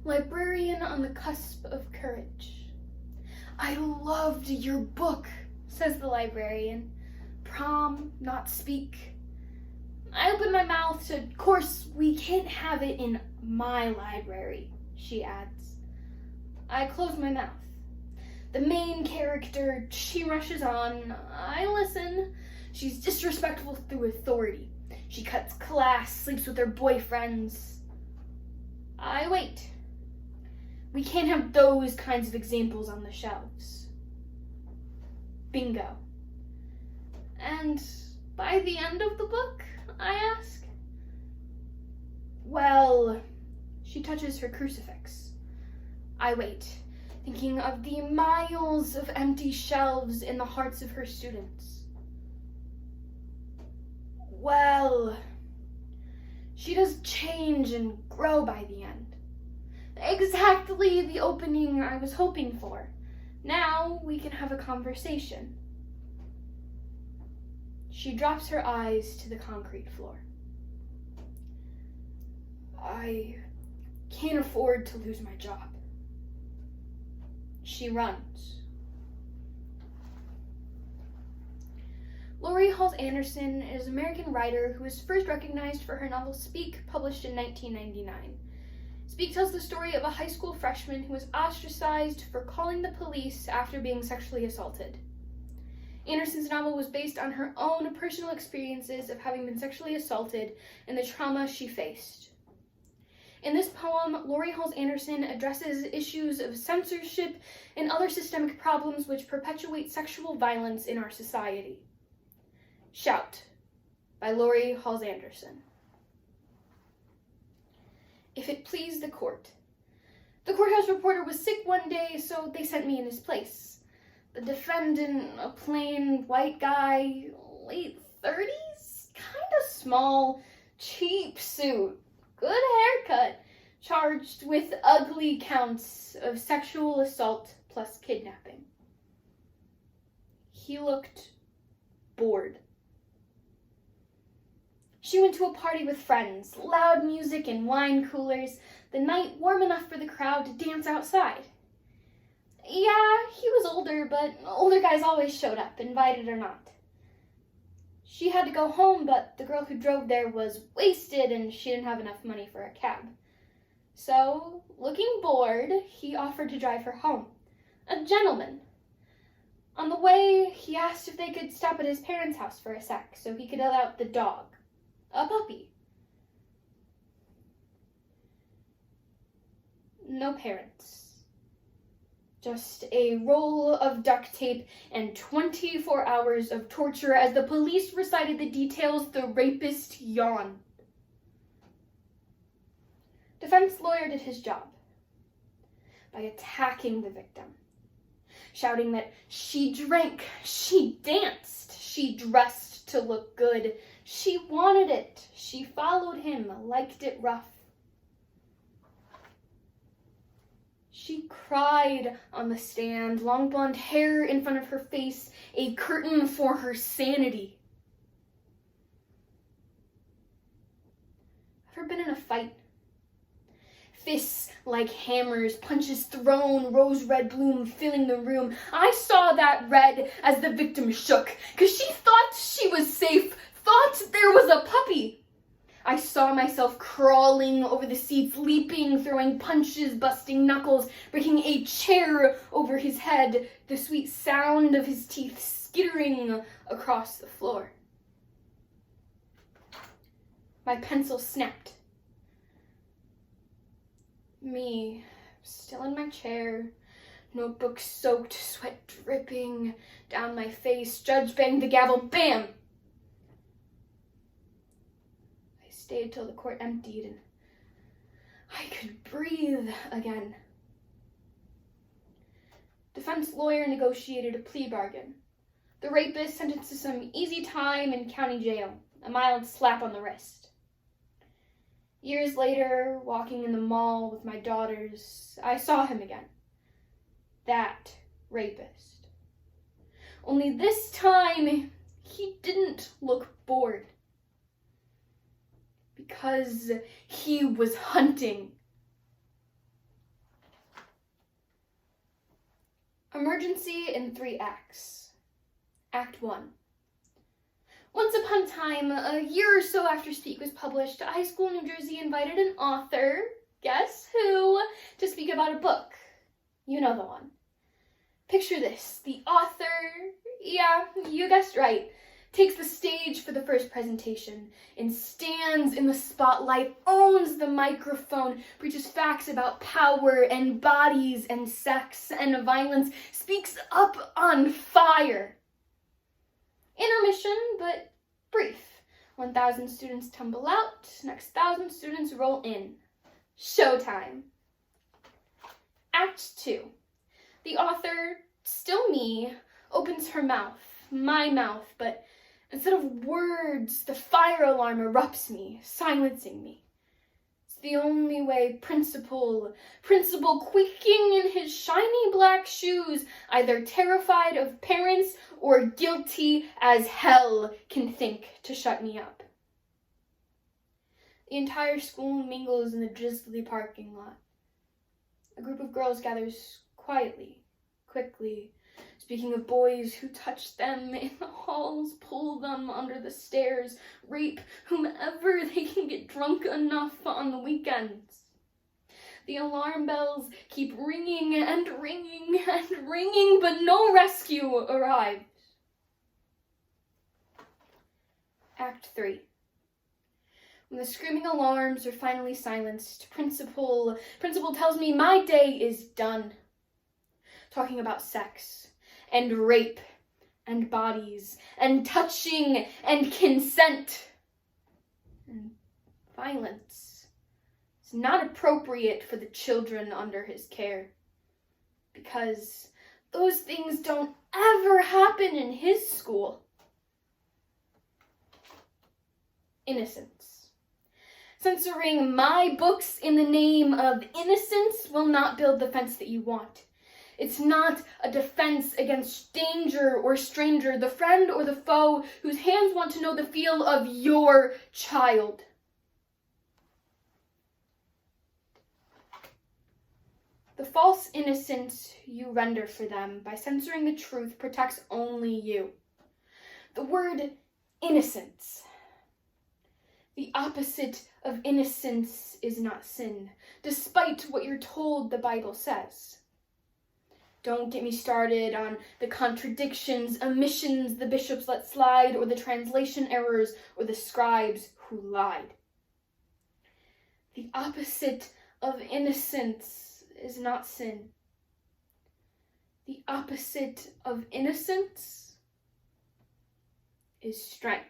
Librarian on the cusp of courage. "I loved your book," says the librarian. "Prom, not speak." I open my mouth to, "Of course, we can't have it in my library," she adds. I close my mouth. The main character, she rushes on. I listen. She's disrespectful through authority. She cuts class, sleeps with her boyfriends. I wait. We can't have those kinds of examples on the shelves. Bingo. And by the end of the book, I ask? Well, she touches her crucifix. I wait, thinking of the miles of empty shelves in the hearts of her students. Well, she does change and grow by the end. Exactly the opening I was hoping for. Now we can have a conversation. She drops her eyes to the concrete floor. I can't afford to lose my job. She runs. Laurie Halse Anderson is an American writer who was first recognized for her novel Speak, published in 1999. Speak tells the story of a high school freshman who was ostracized for calling the police after being sexually assaulted. Anderson's novel was based on her own personal experiences of having been sexually assaulted and the trauma she faced. In this poem, Laurie Halse Anderson addresses issues of censorship and other systemic problems which perpetuate sexual violence in our society. Shout, by Laurie Halse Anderson. If it please the court. The courthouse reporter was sick one day, so they sent me in his place. The defendant, a plain white guy, late 30s, kind of small, cheap suit, good haircut, charged with ugly counts of sexual assault plus kidnapping. He looked bored. She went to a party with friends, loud music and wine coolers, the night warm enough for the crowd to dance outside. Yeah, he was older, but older guys always showed up, invited or not. She had to go home, but the girl who drove there was wasted and she didn't have enough money for a cab. So, looking bored, he offered to drive her home. A gentleman. On the way, he asked if they could stop at his parents' house for a sec so he could let out the dog. A puppy. No parents. Just a roll of duct tape and 24 hours of torture as the police recited the details. The rapist yawned. Defense lawyer did his job by attacking the victim, shouting that she drank, she danced, she dressed to look good, she wanted it, she followed him, liked it rough. She cried on the stand, long blonde hair in front of her face, a curtain for her sanity. Ever been in a fight? Fists like hammers, punches thrown, rose red bloom filling the room. I saw that red as the victim shook, 'cause she thought she was safe, thought there was a puppy. I saw myself crawling over the seats, leaping, throwing punches, busting knuckles, breaking a chair over his head, the sweet sound of his teeth skittering across the floor. My pencil snapped. Me, still in my chair, notebook soaked, sweat dripping down my face, judge banged the gavel, bam! I stayed till the court emptied and I could breathe again. Defense lawyer negotiated a plea bargain. The rapist sentenced to some easy time in county jail, a mild slap on the wrist. Years later, walking in the mall with my daughters, I saw him again. That rapist. Only this time, he didn't look bored. Because he was hunting. Emergency in 3 acts. Act 1. Once upon a time, a year or so after Speak was published, a high school in New Jersey invited an author, guess who, to speak about a book. You know the one. Picture this. The author, yeah, you guessed right, takes the stage for the first presentation and stands in the spotlight, owns the microphone, preaches facts about power and bodies and sex and violence, speaks up on fire. Intermission, but brief. 1,000 students tumble out, next 1,000 students roll in. Showtime. Act 2. The author, still me, opens her mouth, my mouth, but instead of words, the fire alarm erupts me, silencing me. It's the only way Principal quaking in his shiny black shoes, either terrified of parents or guilty as hell, can think to shut me up. The entire school mingles in the drizzly parking lot. A group of girls gathers quietly, quickly, speaking of boys who touch them in the halls, pull them under the stairs, rape whomever they can get drunk enough on the weekends. The alarm bells keep ringing and ringing and ringing, but no rescue arrives. Act 3. When the screaming alarms are finally silenced, Principal tells me my day is done. Talking about sex and rape and bodies and touching and consent and violence is not appropriate for the children under his care, because those things don't ever happen in his school. Innocence. Censoring my books in the name of innocence will not build the fence that you want. It's not a defense against danger or stranger, the friend or the foe whose hands want to know the feel of your child. The false innocence you render for them by censoring the truth protects only you. The word innocence. The opposite of innocence is not sin, despite what you're told the Bible says. Don't get me started on the contradictions, omissions the bishops let slide, or the translation errors, or the scribes who lied. The opposite of innocence is not sin. The opposite of innocence is strength.